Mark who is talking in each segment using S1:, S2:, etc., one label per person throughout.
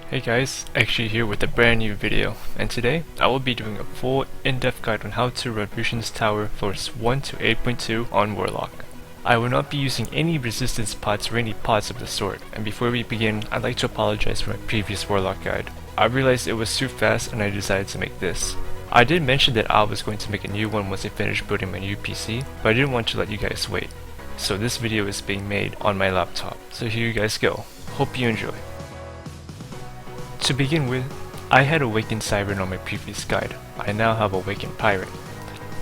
S1: Hey guys, actually here with a brand new video, and today I will be doing a full in-depth guide on how to run Mushin's Tower Force 1 to 8.2 on Warlock. I will not be using any resistance pots or any pots of the sort, and before we begin, I'd like to apologize for my previous Warlock guide. I realized it was too fast and I decided to make this. I did mention that I was going to make a new one once I finished building my new PC, but I didn't want to let you guys wait. So this video is being made on my laptop, so here you guys go. Hope you enjoy. To begin with, I had Awakened Siren on my previous guide. I now have Awakened Pirate.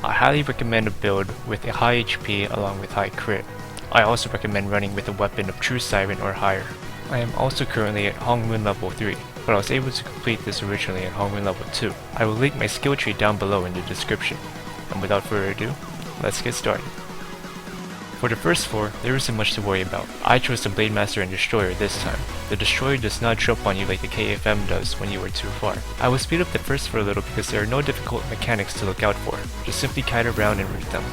S1: I highly recommend a build with a high HP along with high crit. I also recommend running with a weapon of True Siren or higher. I am also currently at Hongmoon level 3, but I was able to complete this originally at Hongmoon level 2. I will link my skill tree down below in the description. And without further ado, let's get started. For the first floor, there isn't much to worry about. I chose the Blade Master and Destroyer this time. The Destroyer does not jump on you like the KFM does when you are too far. I will speed up the first floor a little because there are no difficult mechanics to look out for. Just simply kite around and root them.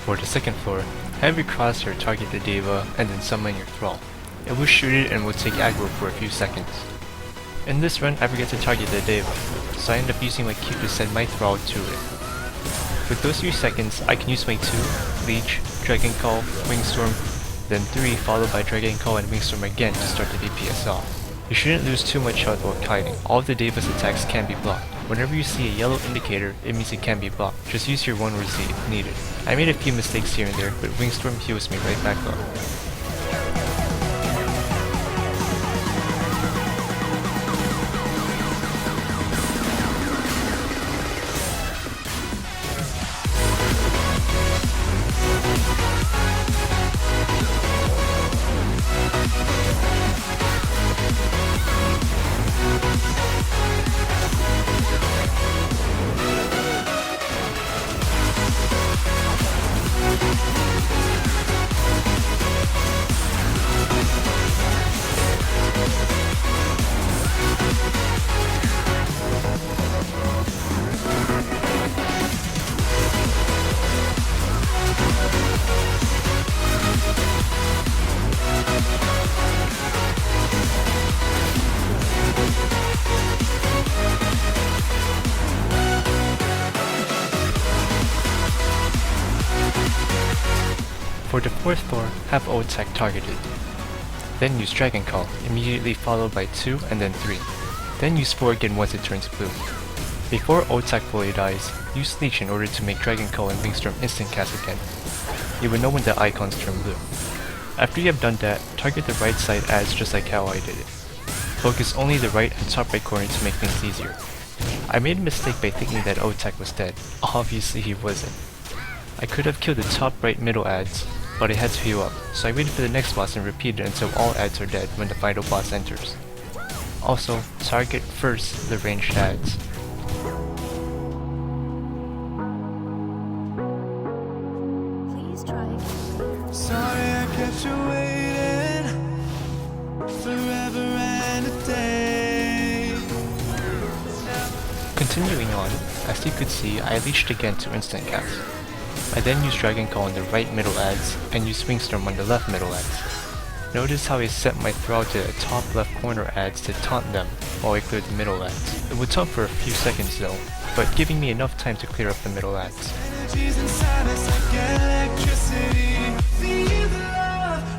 S1: For the second floor, have your crosshair target the Deva and then summon your thrall. It will shoot it and will take aggro for a few seconds. In this run, I forget to target the Deva, so I end up using my Q to send my thrall to it. With those few seconds, I can use my 2, Leech, Dragon Call, Wingstorm, then 3 followed by Dragon Call and Wingstorm again to start the DPS off. You shouldn't lose too much health while kiting. All of the Deva's attacks can be blocked. Whenever you see a yellow indicator, it means it can be blocked. Just use your 1 Resi if needed. I made a few mistakes here and there, but Wingstorm heals me right back up. For the fourth floor, have Otek targeted. Then use Dragon Call, immediately followed by 2 and then 3. Then use 4 again once it turns blue. Before Otek fully dies, use Leech in order to make Dragon Call and Wingstorm instant cast again. You will know when the icons turn blue. After you have done that, target the right side ads just like how I did it. Focus only the right and top right corner to make things easier. I made a mistake by thinking that Otek was dead. Obviously he wasn't. I could have killed the top right middle ads, but I had to heal up, so I waited for the next boss and repeated until all ads are dead when the final boss enters. Also, target first the ranged ads.
S2: Please try.
S3: Sorry I kept you waiting forever and a day.
S1: Continuing on, as you could see, I leeched again to instant cast. I then used Dragon Call on the right middle ads, and used Wingstorm on the left middle ads. Notice how I set my thrall to the top left corner ads to taunt them while I cleared the middle ads. It would taunt for a few seconds though, but giving me enough time to clear up the middle ads.
S3: Energies inside us like electricity. Feel the love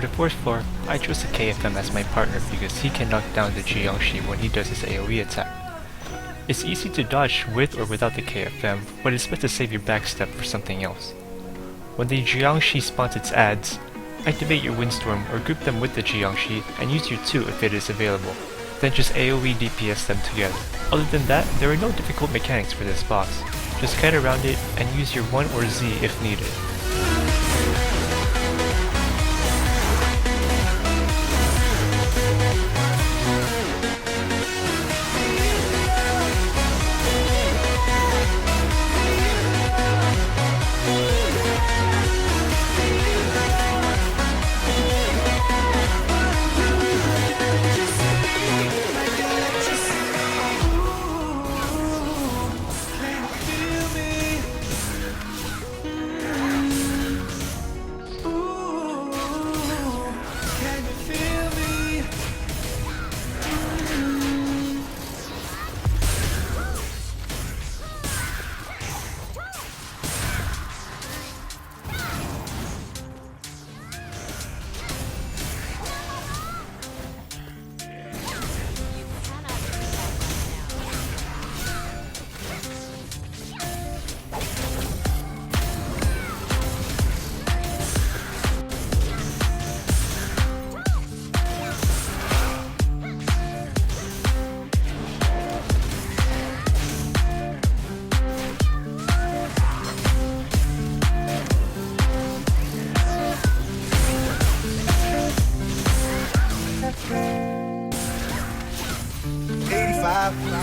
S1: For the 4th floor, I chose the KFM as my partner because he can knock down the Jiangshi when he does his AoE attack. It's easy to dodge with or without the KFM, but it's best to save your backstep for something else. When the Jiangshi spawns its adds, activate your Windstorm or group them with the Jiangshi and use your 2 if it is available. Then just AoE DPS them together. Other than that, there are no difficult mechanics for this boss. Just kite around it and use your 1 or Z if needed.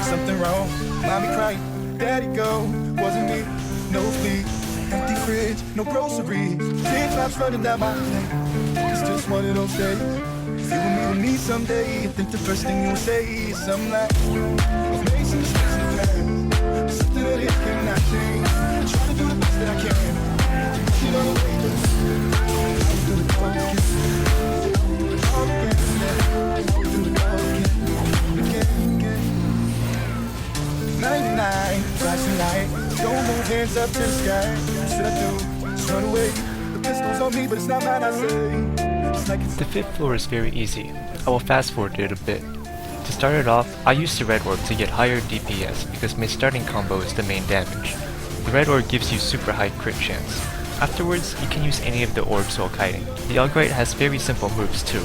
S3: Something wrong, mommy crying, daddy go, wasn't me, no sleep, empty fridge, no groceries, teardrops running down my neck, it's just one of those days, if you and me someday, I think the first thing you'll say is something like, I've made some mistakes in the past, something that it cannot change, try to do the best that I can, you know the way I'll do it all again, I'll do it all again. 99, flashing light, don't move hands up to the sky. What should I do? Just run away. The pistol's on me, but it's not mine, I say. It's like it's
S1: The 5th floor is very easy. I will fast forward it a bit. To start it off, I used the red orb to get higher DPS because my starting combo is the main damage. The red orb gives you super high crit chance. Afterwards, you can use any of the orbs while kiting. The Albright has very simple moves too.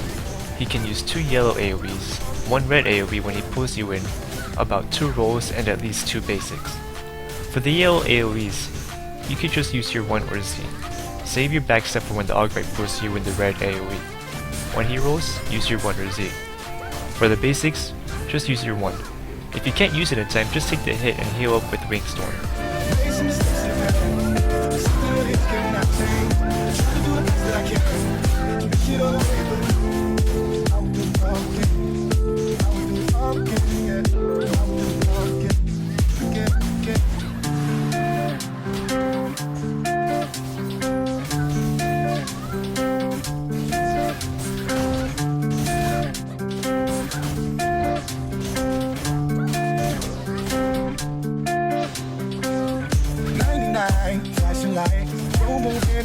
S1: He can use 2 yellow AoEs, 1 red AoE when he pulls you in, about 2 rolls and at least 2 basics. For the yellow AoEs, you could just use your 1 or Z. Save your backstep for when the Albright pulls you in the red AoE. When he rolls, use your 1 or Z. For the basics, just use your 1. If you can't use it in time, just take the hit and heal up with Wingstorm.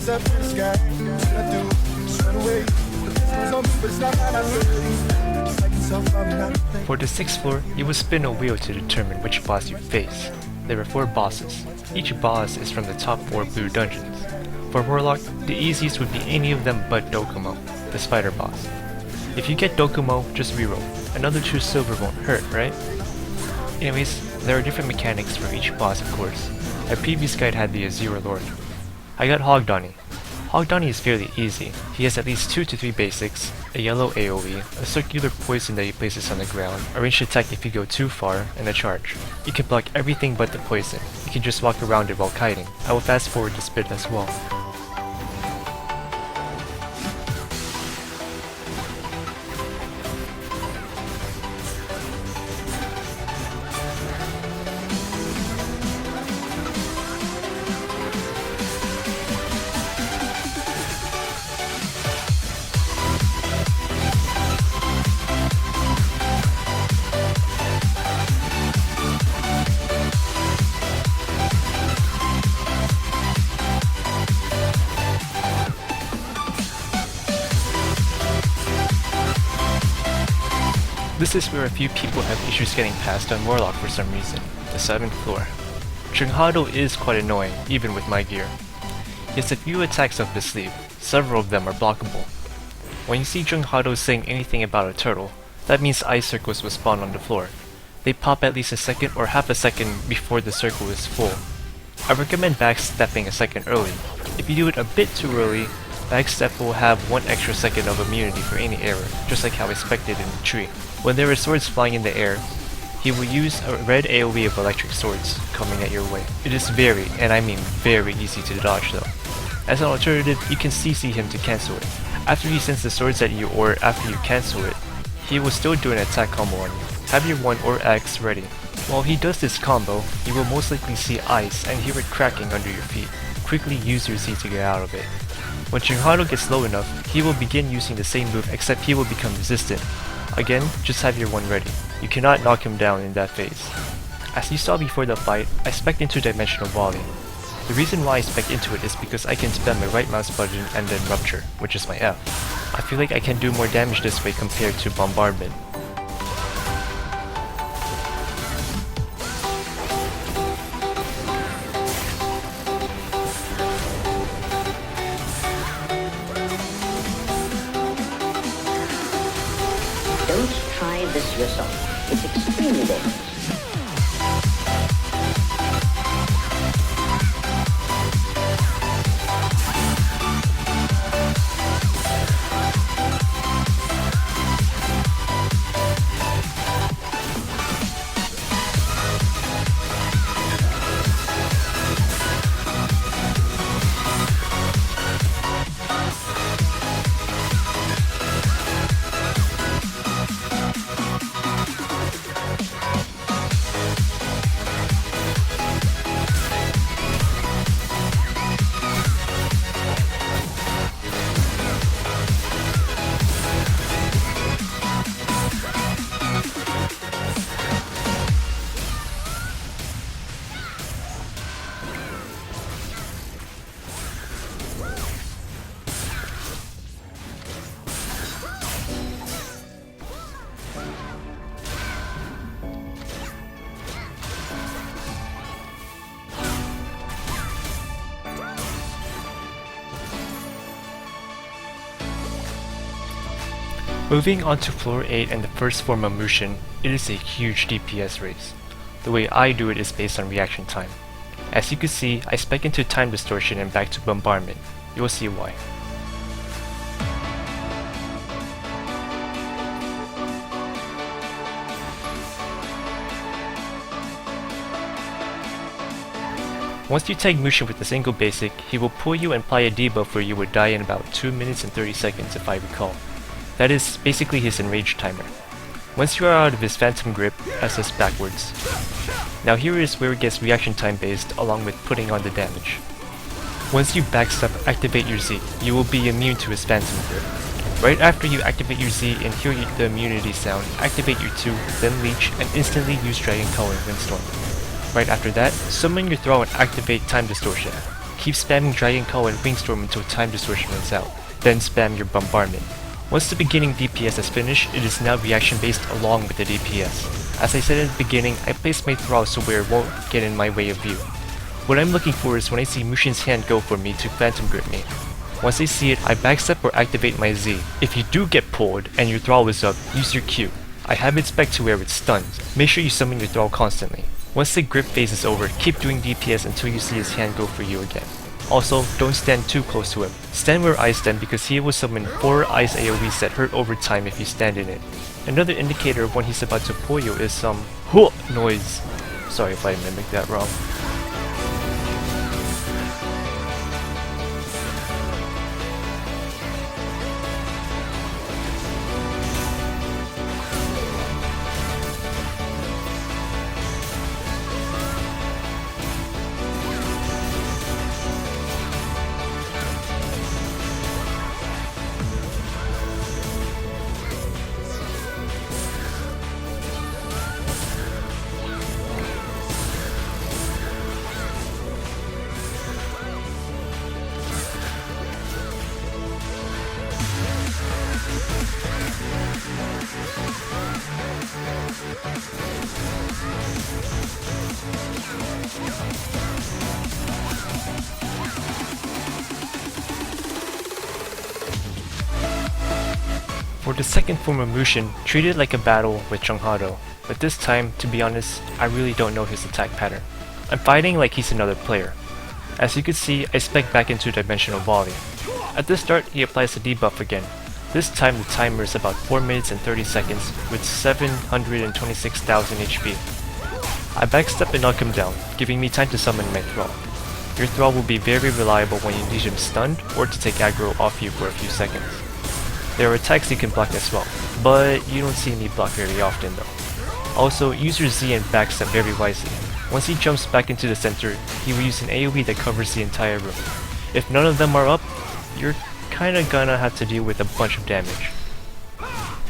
S1: Up to the sky, what should I do? Just run away. The pistol's on me, but it's not mine, I say. Just like yourself, I'm not. For the 6th floor, you will spin a wheel to determine which boss you face. There are 4 bosses. Each boss is from the top 4 blue dungeons. For Warlock, the easiest would be any of them but Dokumo, the spider boss. If you get Dokumo, just reroll. Another 2 silver won't hurt, right? Anyways, there are different mechanics for each boss, of course. My previous guide had the Azure Lord. I got Hogdani. Hogdani is fairly easy. He has at least 2 to 3 basics, a yellow AoE, a circular poison that he places on the ground, a ranged attack if you go too far, and a charge. You can block everything but the poison. You can just walk around it while kiting. I will fast forward this bit as well. This is where a few people have issues getting past on Warlock for some reason, the 7th floor. Chunghado is quite annoying, even with my gear. He has a few attacks up his sleeve, several of them are blockable. When you see Chunghado saying anything about a turtle, that means ice circles will spawn on the floor. They pop at least a second or half a second before the circle is full. I recommend backstepping a second early. If you do it a bit too early, backstep will have 1 extra second of immunity for any error, just like how expected in the tree. When there are swords flying in the air, he will use a red AoE of electric swords coming at your way. It is very, and I mean very easy to dodge though. As an alternative, you can CC him to cancel it. After he sends the swords at you or after you cancel it, he will still do an attack combo on you. Have your 1 or X ready. While he does this combo, you will most likely see ice and hear it cracking under your feet. Quickly use your Z to get out of it. When Chunghado gets low enough, he will begin using the same move except he will become resistant. Again, just have your 1 ready. You cannot knock him down in that phase. As you saw before the fight, I spec'd into Dimensional Volley. The reason why I spec into it is because I can spam my right mouse button and then Rupture, which is my F. I feel like I can do more damage this way compared to Bombardment.
S4: Don't try this yourself. It's extremely dangerous.
S1: Moving on to floor 8 and the first form of Mushin, it is a huge DPS race. The way I do it is based on reaction time. As you can see, I spec into time distortion and back to bombardment. You will see why. Once you tag Mushin with a single basic, he will pull you and apply a debuff where you would die in about 2 minutes and 30 seconds if I recall. That is basically his enrage timer. Once you are out of his phantom grip, SS backwards. Now here is where it gets reaction time based along with putting on the damage. Once you backstep activate your Z, you will be immune to his phantom grip. Right after you activate your Z and hear the immunity sound, activate your 2, then leech and instantly use Dragon Color and Windstorm. Right after that, summon your throw and activate time distortion. Keep spamming Dragon Color and Wingstorm until time distortion runs out, then spam your bombardment. Once the beginning DPS is finished, it is now reaction based along with the DPS. As I said in the beginning, I placed my thrall so where it won't get in my way of view. What I'm looking for is when I see Mushin's hand go for me to phantom grip me. Once I see it, I backstep or activate my Z. If you do get pulled and your thrall is up, use your Q. I have it spec to where it stuns. Make sure you summon your thrall constantly. Once the grip phase is over, keep doing DPS until you see his hand go for you again. Also, don't stand too close to him. Stand where I stand because he will summon 4 ice AoEs that hurt over time if you stand in it. Another indicator of when he's about to pull you is some HUH noise. Sorry if I mimicked that wrong. For the second form of Mushin, treat it like a battle with Chunghado, but this time, to be honest, I really don't know his attack pattern. I'm fighting like he's another player. As you can see, I spec back into Dimensional Volley. At the start, he applies a debuff again. This time the timer is about 4 minutes and 30 seconds with 726,000 HP. I backstep and knock him down, giving me time to summon my Thrall. Your Thrall will be very reliable when you need him stunned or to take aggro off you for a few seconds. There are attacks you can block as well, but you don't see me block very often though. Also, use your Z and backstep very wisely. Once he jumps back into the center, he will use an AoE that covers the entire room. If none of them are up, you're kinda gonna have to deal with a bunch of damage.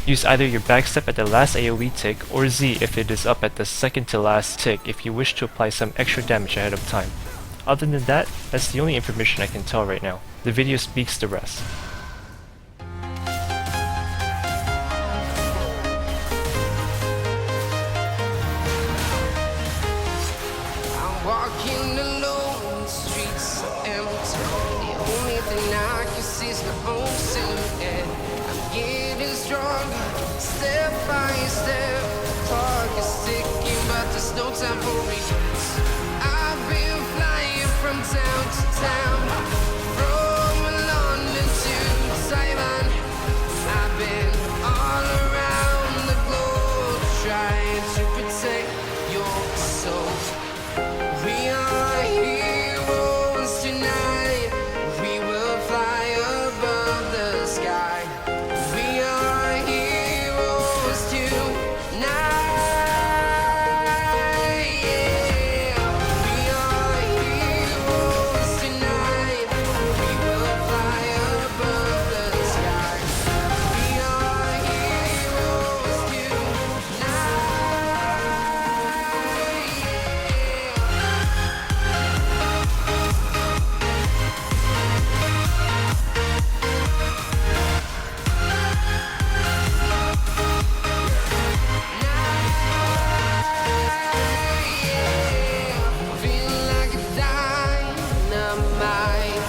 S1: Use either your backstep at the last AoE tick or Z if it is up at the second to last tick if you wish to apply some extra damage ahead of time. Other than that, that's the only information I can tell right now. The video speaks the rest.
S5: Walking alone, the streets are empty. The only thing I can see is my own silhouette. I'm getting stronger, step by step. The clock is ticking, but there's no time for regrets. I've been flying from town to town, from London to Taiwan. I've been all around the globe, trying to protect your soul. We are heroes tonight. We will fly above the sky. We are heroes tonight. Yeah. We are heroes tonight. We will fly above the sky. We are heroes tonight. Feeling like a dynamite,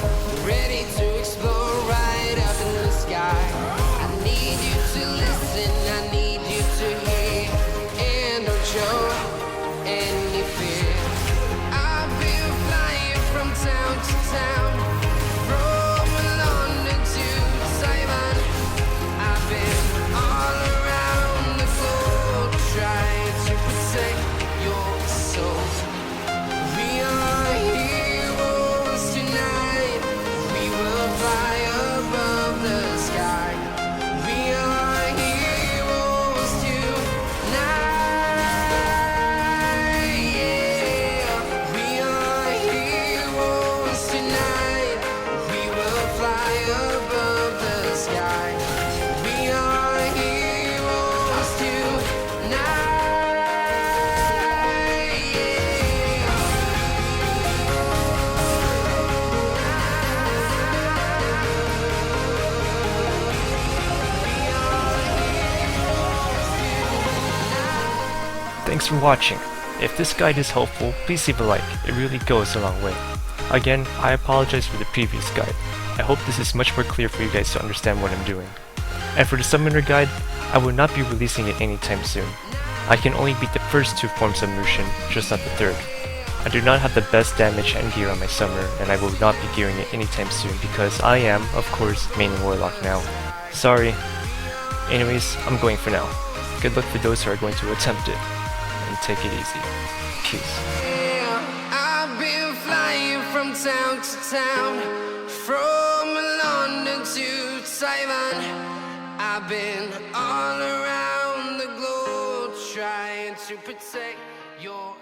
S5: ready to explode right up in the sky. I need you to listen, I need you to hear, and don't show any fear. I've been flying from town to town, from London to Taiwan. I've been all around the globe, trying to protect your soul. We are heroes tonight. We will fly above the sky. We are heroes tonight. Yeah. We are heroes tonight. We will fly above the sky. We are heroes tonight. Yeah.
S1: Thanks for watching. If this guide is helpful, please leave a like, it really goes a long way. Again, I apologize for the previous guide. I hope this is much more clear for you guys to understand what I'm doing. And for the summoner guide, I will not be releasing it anytime soon. I can only beat the first two forms of Mushin, just not the third. I do not have the best damage and gear on my summoner, and I will not be gearing it anytime soon because I am, of course, maining Warlock now. Sorry. Anyways, I'm going for now. Good luck for those who are going to attempt it. And take it easy. Peace.
S5: I've been flying from town to town, from London to Taiwan. I've been all around the globe, trying to protect your